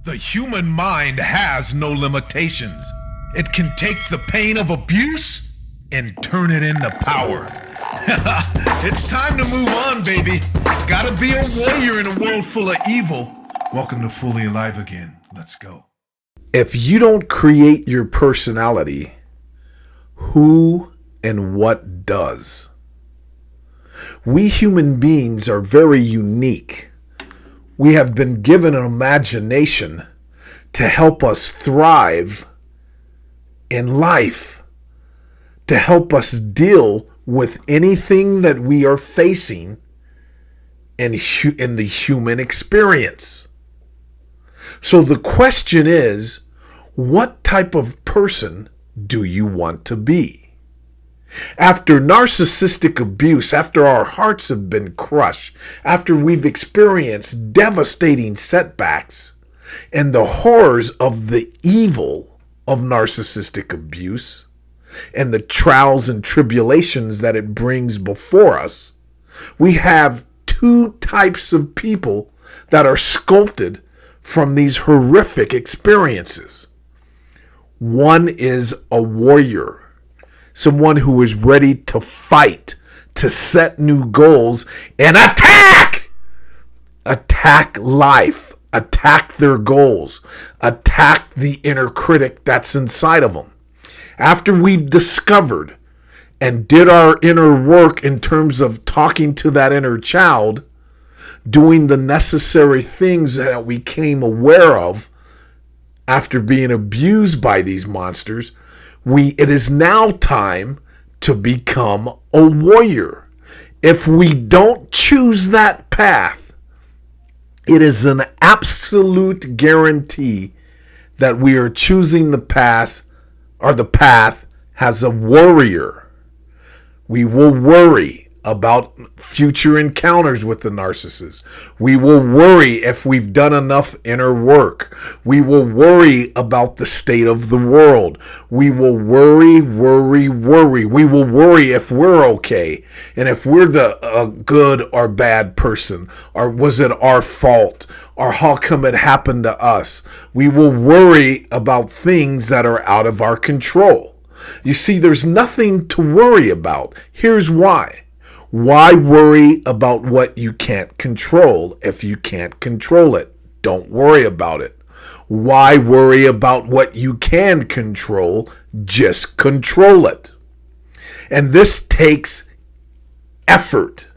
The human mind has no limitations. It can take the pain of abuse and turn it into power. It's time to move on, baby. Gotta be a warrior in a world full of evil. Welcome to Fully Alive Again. Let's go. If you don't create your personality, who and what does? We human beings are very unique. We have been given an imagination to help us thrive in life, to help us deal with anything that we are facing in the human experience. So the question is, what type of person do you want to be? After narcissistic abuse, after our hearts have been crushed, after we've experienced devastating setbacks and the horrors of the evil of narcissistic abuse and the trials and tribulations that it brings before us, we have two types of people that are sculpted from these horrific experiences. One is a warrior, someone who is ready to fight, to set new goals, and attack! Attack life, attack their goals, attack the inner critic that's inside of them. After we've discovered and did our inner work in terms of talking to that inner child, doing the necessary things that we came aware of after being abused by these monsters, it is now time to become a warrior. If we don't choose that path, it is an absolute guarantee that we are choosing the path as a warrior. We will worry about future encounters with the narcissist. We will worry if we've done enough inner work. We will worry about the state of the world. We will worry. We will worry if we're okay and if we're the good or bad person, or was it our fault, or how come it happened to us. We will worry about things that are out of our control. You see, there's nothing to worry about. Here's why. Why worry about what you can't control if you can't control it? Don't worry about it. Why worry about what you can control? Just control it. And this takes effort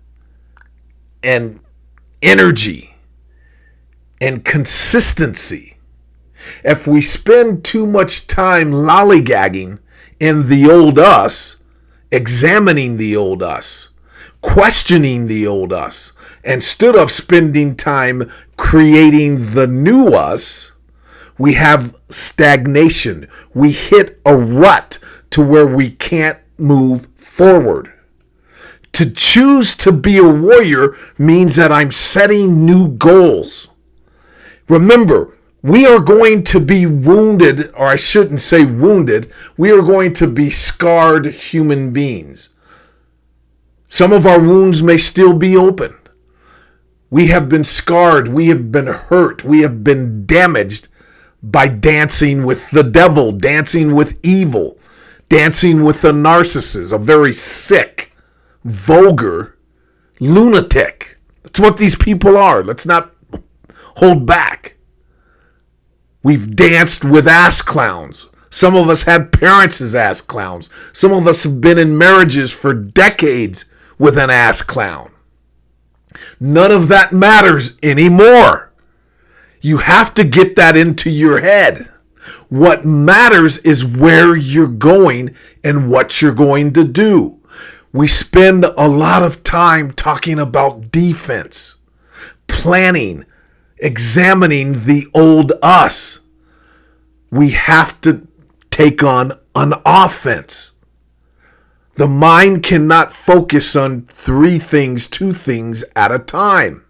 and energy and consistency. If we spend too much time lollygagging in the old us, examining the old us, questioning the old us, instead of spending time creating the new us, we have stagnation. We hit a rut to where we can't move forward. To choose to be a warrior means that I'm setting new goals. Remember, we are going to be wounded, or I shouldn't say wounded, we are going to be scarred human beings. Some of our wounds may still be open. We have been scarred. We have been hurt. We have been damaged by dancing with the devil, dancing with evil, dancing with a narcissist, a very sick, vulgar lunatic. That's what these people are. Let's not hold back. We've danced with ass clowns. Some of us had parents as ass clowns. Some of us have been in marriages for decades with an ass clown. None of that matters anymore. You have to get that into your head. What matters is where you're going and what you're going to do. We spend a lot of time talking about defense, planning, examining the old us. We have to take on an offense. The mind cannot focus on two things at a time.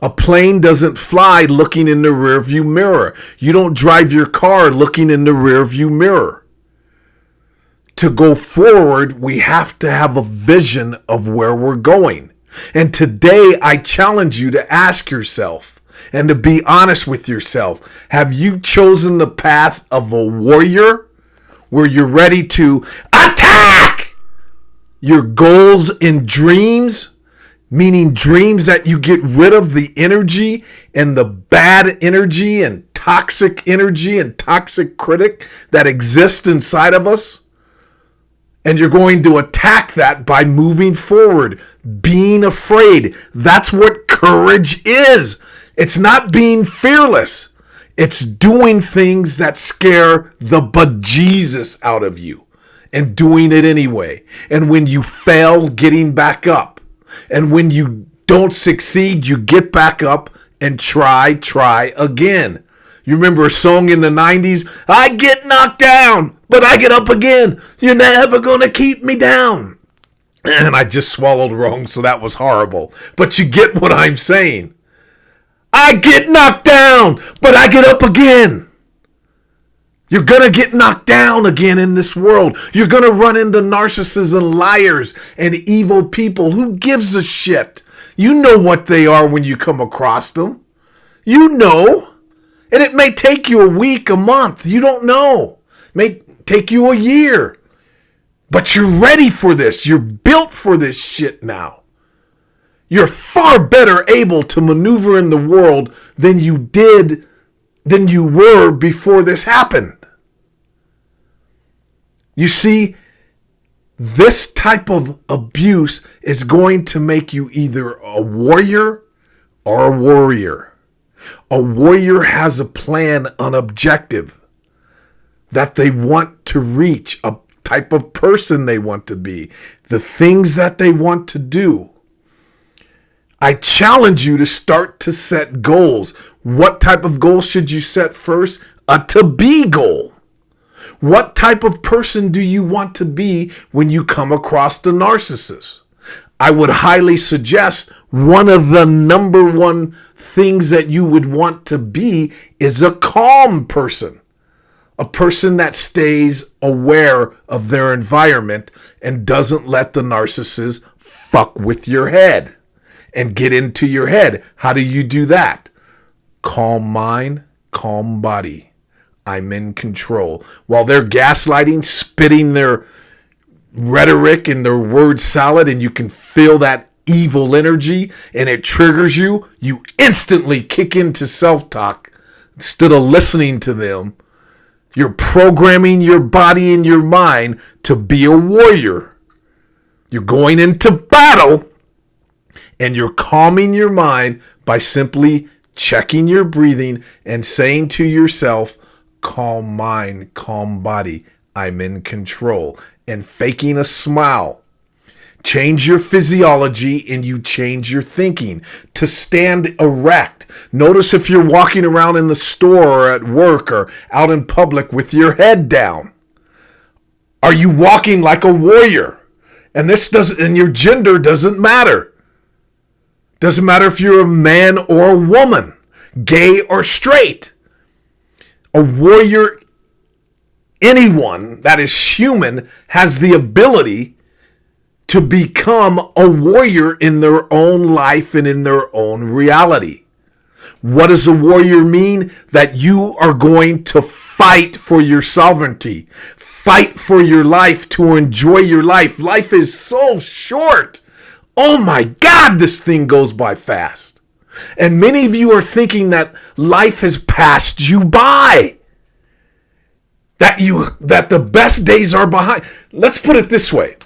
A plane doesn't fly looking in the rearview mirror. You don't drive your car looking in the rearview mirror. To go forward, we have to have a vision of where we're going. And today I challenge you to ask yourself, and to be honest with yourself. Have you chosen the path of a warrior where you're ready to attack your goals and dreams? Meaning dreams that you get rid of the energy and the bad energy and toxic energy and toxic critic that exists inside of us. And you're going to attack that by moving forward, being afraid. That's what courage is. It's not being fearless. It's doing things that scare the bejesus out of you and doing it anyway. And when you fail, getting back up. And when you don't succeed, you get back up and try again. You remember a song in the 90s? I get knocked down, but I get up again. You're never going to keep me down. And I just swallowed wrong, so that was horrible. But you get what I'm saying. I get knocked down, but I get up again. You're going to get knocked down again in this world. You're going to run into narcissists and liars and evil people. Who gives a shit? You know what they are when you come across them. You know. And it may take you a week, a month. You don't know. It may take you a year. But you're ready for this. You're built for this shit now. You're far better able to maneuver in the world than you were before this happened. You see, this type of abuse is going to make you either a warrior or a warrior. A warrior has a plan, an objective that they want to reach, a type of person they want to be, the things that they want to do. I challenge you to start to set goals. What type of goal should you set first? A to-be goal. What type of person do you want to be when you come across the narcissist? I would highly suggest one of the number one things that you would want to be is a calm person. A person that stays aware of their environment and doesn't let the narcissist fuck with your head and get into your head. How do you do that? Calm mind, calm body. I'm in control. While they're gaslighting, spitting their rhetoric and their word salad, and you can feel that evil energy and it triggers you, you instantly kick into self-talk instead of listening to them. You're programming your body and your mind to be a warrior. You're going into battle and you're calming your mind by simply checking your breathing and saying to yourself, calm mind, calm body, I'm in control, and faking a smile. Change your physiology and you change your thinking to stand erect. Notice if you're walking around in the store or at work or out in public with your head down. Are you walking like a warrior? And your gender doesn't matter. Doesn't matter if you're a man or a woman, gay or straight. A warrior, anyone that is human, has the ability to become a warrior in their own life and in their own reality. What does a warrior mean? That you are going to fight for your sovereignty, fight for your life, to enjoy your life. Life is so short. Oh my God, this thing goes by fast. And many of you are thinking that life has passed you by. That the best days are behind. Let's put it this way.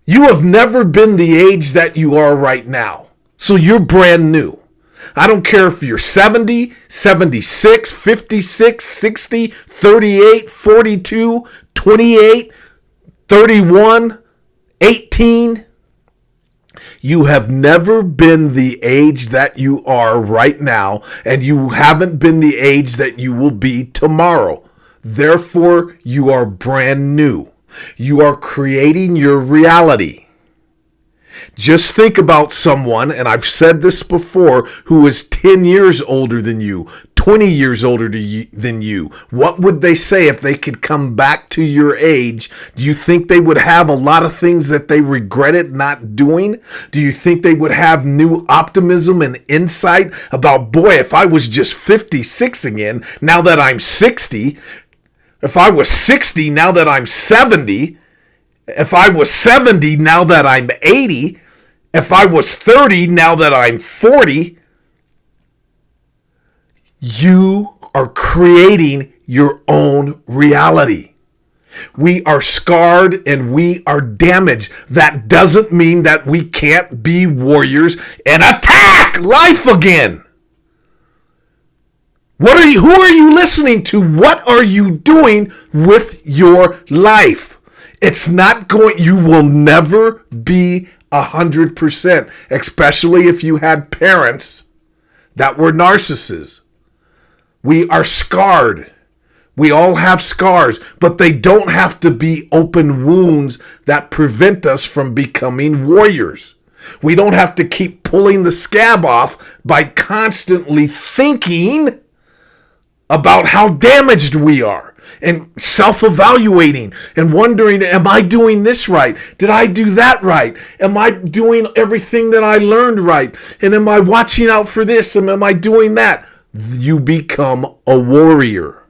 You have never been the age that you are right now. So you're brand new. I don't care if you're 70, 76, 56, 60, 38, 42, 28, 31, 18. You have never been the age that you are right now, and you haven't been the age that you will be tomorrow. Therefore, you are brand new. You are creating your reality. Just think about someone, and I've said this before, who is 10 years older than you, 20 years older than you. What would they say if they could come back to your age? Do you think they would have a lot of things that they regretted not doing? Do you think they would have new optimism and insight about, boy, if I was just 56 again, now that I'm 60, if I was 60, now that I'm 70, if I was 70, now that I'm 80, if I was 30, now that I'm 40, you are creating your own reality. We are scarred and we are damaged. That doesn't mean that we can't be warriors and attack life again. Who are you listening to? What are you doing with your life? It's not going, you will never be 100%, especially if you had parents that were narcissists. We are scarred. We all have scars, but they don't have to be open wounds that prevent us from becoming warriors. We don't have to keep pulling the scab off by constantly thinking about how damaged we are and self-evaluating and wondering, am I doing this right? Did I do that right? Am I doing everything that I learned right? And am I watching out for this? And am I doing that? You become a warrior.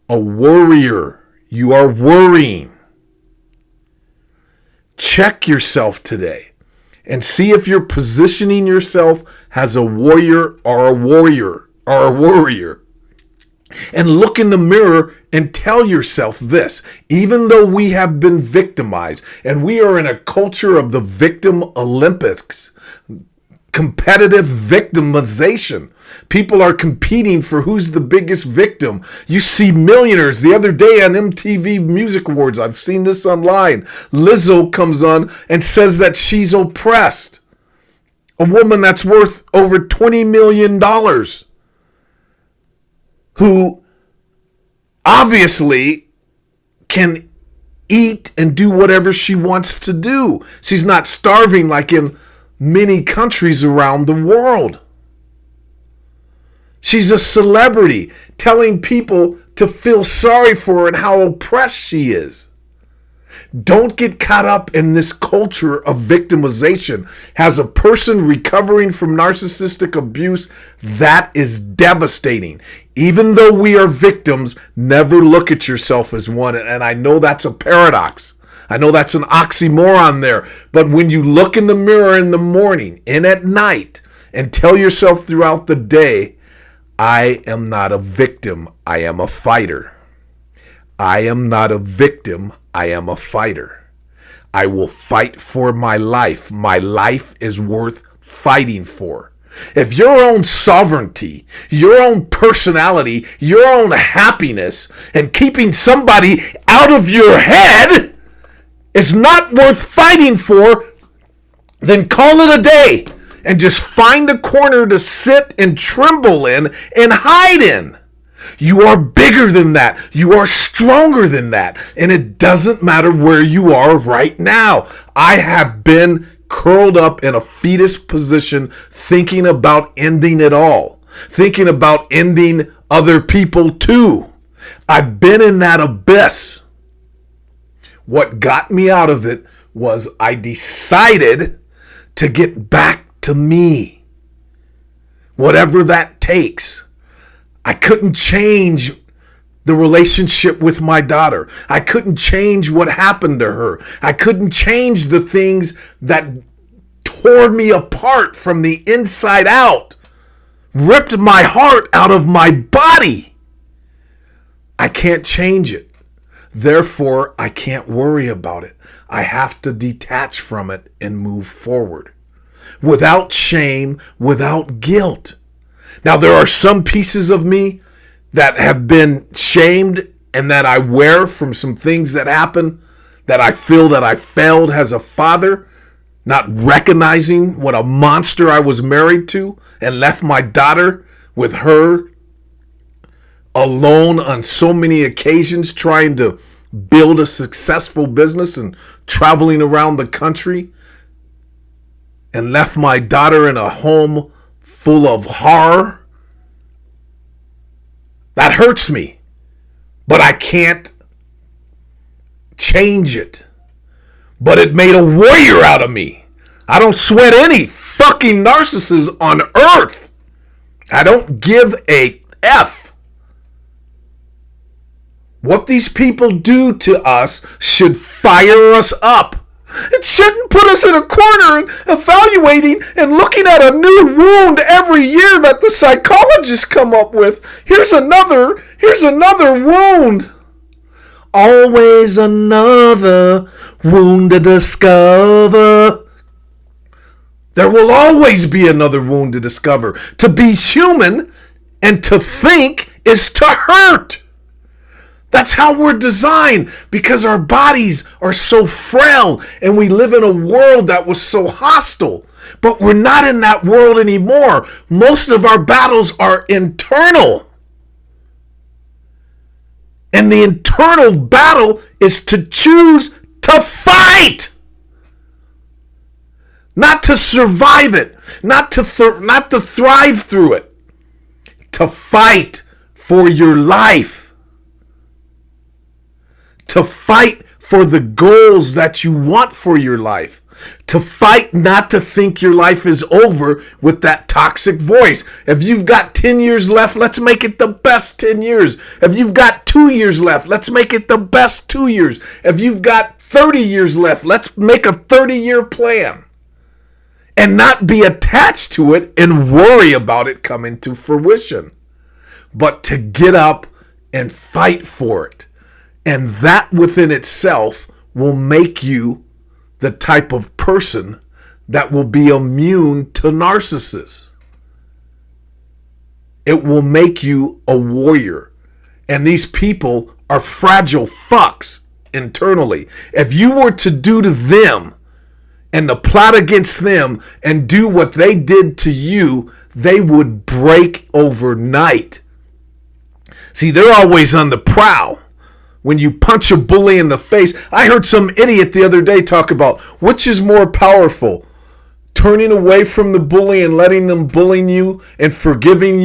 A warrior. You are worrying. Check yourself today and see if you're positioning yourself as a warrior or a warrior. And look in the mirror and tell yourself this: even though we have been victimized and we are in a culture of the victim Olympics, competitive victimization, people are competing for who's the biggest victim. You see millionaires. The other day on MTV Music Awards, I've seen this online, Lizzo comes on and says that she's oppressed. A woman that's worth over $20 million. Who obviously can eat and do whatever she wants to do. She's not starving like in many countries around the world. She's a celebrity telling people to feel sorry for her and how oppressed she is. Don't get caught up in this culture of victimization. As a person recovering from narcissistic abuse, that is devastating. Even though we are victims, never look at yourself as one. And I know that's a paradox. I know that's an oxymoron there. But when you look in the mirror in the morning and at night and tell yourself throughout the day, I am not a victim, I am a fighter. I am not a victim, I am a fighter. I will fight for my life. My life is worth fighting for. If your own sovereignty, your own personality, your own happiness, and keeping somebody out of your head is not worth fighting for, then call it a day and just find a corner to sit and tremble in and hide in. You are bigger than that. You are stronger than that. And it doesn't matter where you are right now. I have been curled up in a fetus position thinking about ending it all. Thinking about ending other people too. I've been in that abyss. What got me out of it was I decided to get back to me. Whatever that takes. I couldn't change the relationship with my daughter. I couldn't change what happened to her. I couldn't change the things that tore me apart from the inside out, ripped my heart out of my body. I can't change it. Therefore, I can't worry about it. I have to detach from it and move forward without shame, without guilt. Now, there are some pieces of me that have been shamed and that I wear from some things that happened, that I feel that I failed as a father, not recognizing what a monster I was married to and left my daughter with her alone on so many occasions trying to build a successful business and traveling around the country and left my daughter in a home full of horror. That hurts me, but I can't change it. But it made a warrior out of me. I don't sweat any fucking narcissist on earth. I don't give a F. What these people do to us should fire us up. It shouldn't put us in a corner and evaluating and looking at a new wound every year that the psychologists come up with. Here's another wound. Always another wound to discover. There will always be another wound to discover. To be human and to think is to hurt. That's how we're designed, because our bodies are so frail and we live in a world that was so hostile. But we're not in that world anymore. Most of our battles are internal. And the internal battle is to choose to fight. Not to survive it. Not to thrive through it. To fight for your life. To fight for the goals that you want for your life. To fight not to think your life is over with that toxic voice. If you've got 10 years left, let's make it the best 10 years. If you've got 2 years left, let's make it the best 2 years. If you've got 30 years left, let's make a 30-year plan. And not be attached to it and worry about it coming to fruition. But to get up and fight for it. And that within itself will make you the type of person that will be immune to narcissists. It will make you a warrior. And these people are fragile fucks internally. If you were to do to them and to plot against them and do what they did to you, they would break overnight. See, they're always on the prowl. When you punch a bully in the face, I heard some idiot the other day talk about which is more powerful, turning away from the bully and letting them bully you and forgiving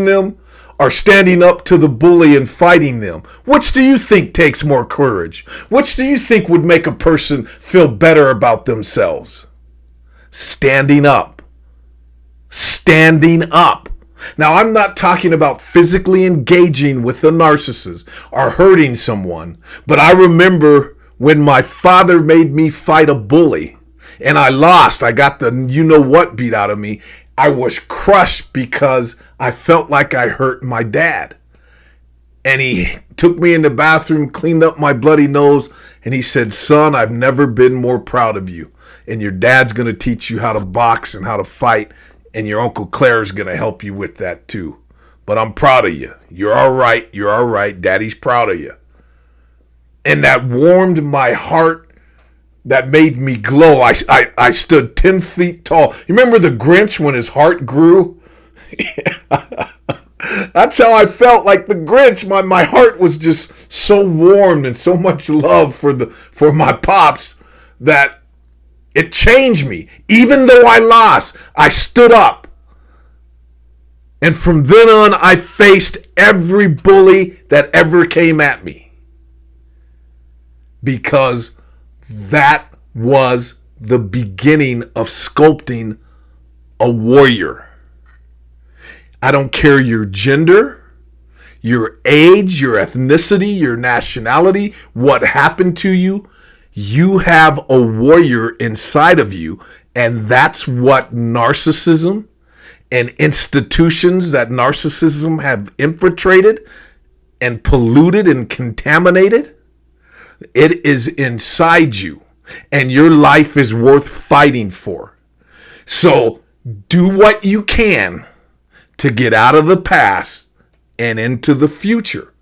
them, or standing up to the bully and fighting them. Which do you think takes more courage? Which do you think would make a person feel better about themselves? Standing up. Standing up. Now, I'm not talking about physically engaging with a narcissist or hurting someone, but I remember when my father made me fight a bully and I lost. I got the you-know-what beat out of me. I was crushed because I felt like I hurt my dad. And he took me in the bathroom, cleaned up my bloody nose, and he said, "Son, I've never been more proud of you. And your dad's going to teach you how to box and how to fight. And your Uncle Claire's going to help you with that too. But I'm proud of you. You're all right. You're all right. Daddy's proud of you." And that warmed my heart. That made me glow. I stood 10 feet tall. You remember the Grinch when his heart grew? That's how I felt, like the Grinch. My heart was just so warmed and so much love for my pops that it changed me. Even though I lost, I stood up. And from then on, I faced every bully that ever came at me. Because that was the beginning of sculpting a warrior. I don't care your gender, your age, your ethnicity, your nationality, what happened to you. You have a warrior inside of you, and that's what narcissism and institutions that narcissism have infiltrated and polluted and contaminated. It is inside you, and your life is worth fighting for. So do what you can to get out of the past and into the future.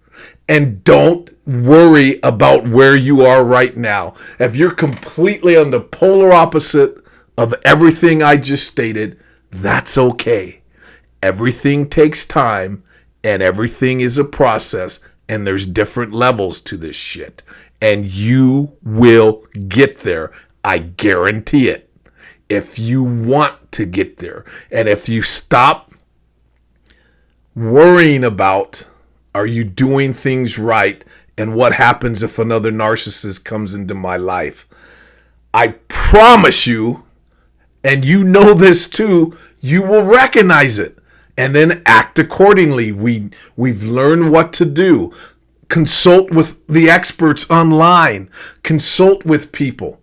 And don't worry about where you are right now. If you're completely on the polar opposite of everything I just stated, that's okay. Everything takes time and everything is a process, and there's different levels to this shit. And you will get there. I guarantee it. if you want to get there. And if you stop worrying about, are you doing things right, and what happens if another narcissist comes into my life, I promise you, and you know this too, you will recognize it and then act accordingly. We've learned what to do. Consult with the experts online. Consult with people.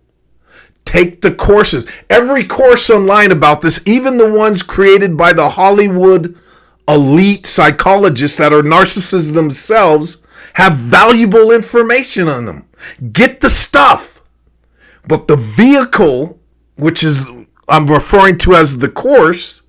Take the courses. Every course online about this, even the ones created by the Hollywood elite psychologists that are narcissists themselves, have valuable information on them. Get the stuff. But the vehicle, which is I'm referring to as the course,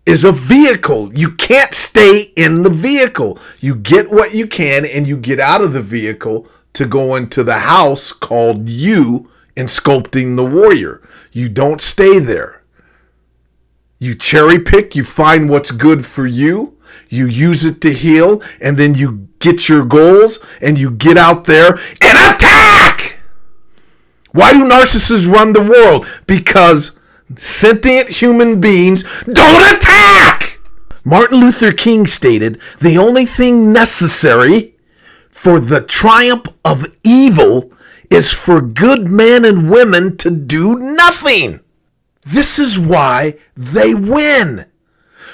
is a vehicle. You can't stay in the vehicle. You get what you can and you get out of the vehicle to go into the house called you in Sculpting the Warrior. You don't stay there. You cherry pick, you find what's good for you, you use it to heal, and then you get your goals and you get out there and attack! Why do narcissists run the world? Because sentient human beings don't attack! Martin Luther King stated, the only thing necessary for the triumph of evil is for good men and women to do nothing. This is why they win.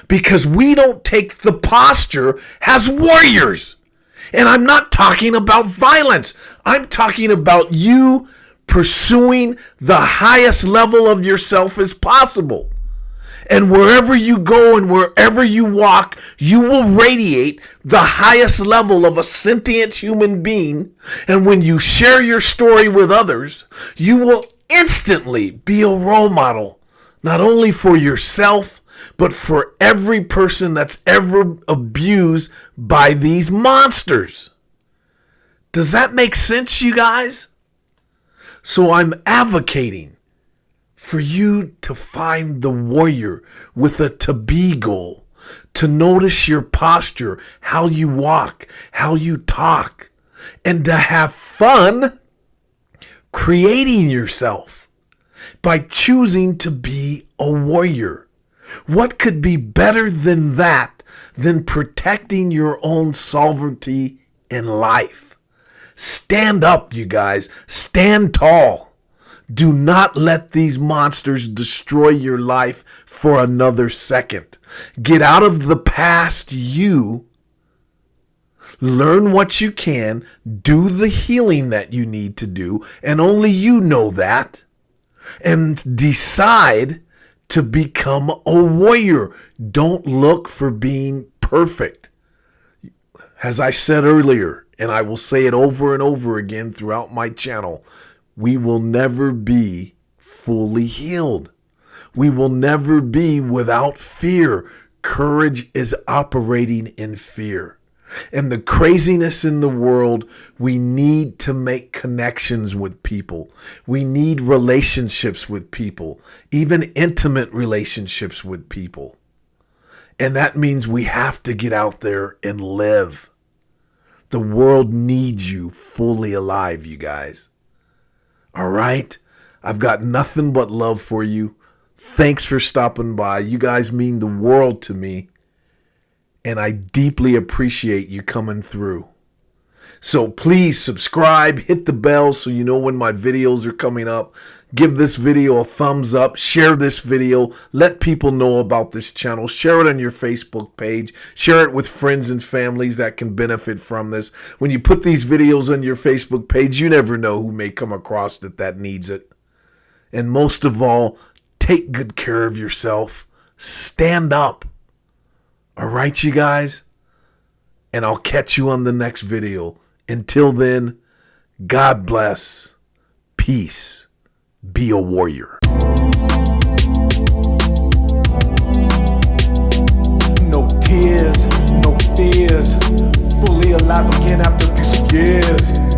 Because we don't take the posture as warriors. And I'm not talking about violence. I'm talking about you pursuing the highest level of yourself as possible. And wherever you go and wherever you walk, you will radiate the highest level of a sentient human being. And when you share your story with others, you will instantly be a role model, not only for yourself, but for every person that's ever abused by these monsters. Does that make sense, you guys? So I'm advocating for you to find the warrior with a to-be goal, to notice your posture, how you walk, how you talk, and to have fun creating yourself by choosing to be a warrior. What could be better than that, than protecting your own sovereignty in life? Stand up, you guys. Stand tall. Do not let these monsters destroy your life for another second. Get out of the past you. Learn what you can. Do the healing that you need to do, and only you know that. And decide to become a warrior. Don't look for being perfect. As I said earlier, and I will say it over and over again throughout my channel, we will never be fully healed. We will never be without fear. Courage is operating in fear. And the craziness in the world, we need to make connections with people. We need relationships with people, even intimate relationships with people. And that means we have to get out there and live. The world needs you fully alive, you guys. All right? I've got nothing but love for you. Thanks for stopping by. You guys mean the world to me. And I deeply appreciate you coming through. So please subscribe, hit the bell so you know when my videos are coming up. Give this video a thumbs up. Share this video. Let people know about this channel. Share it on your Facebook page. Share it with friends and families that can benefit from this. When you put these videos on your Facebook page, you never know who may come across it that needs it. And most of all, take good care of yourself. Stand up. All right, you guys? And I'll catch you on the next video. Until then, God bless. Peace. Be a warrior. No tears, no fears. Fully alive again after 6 years.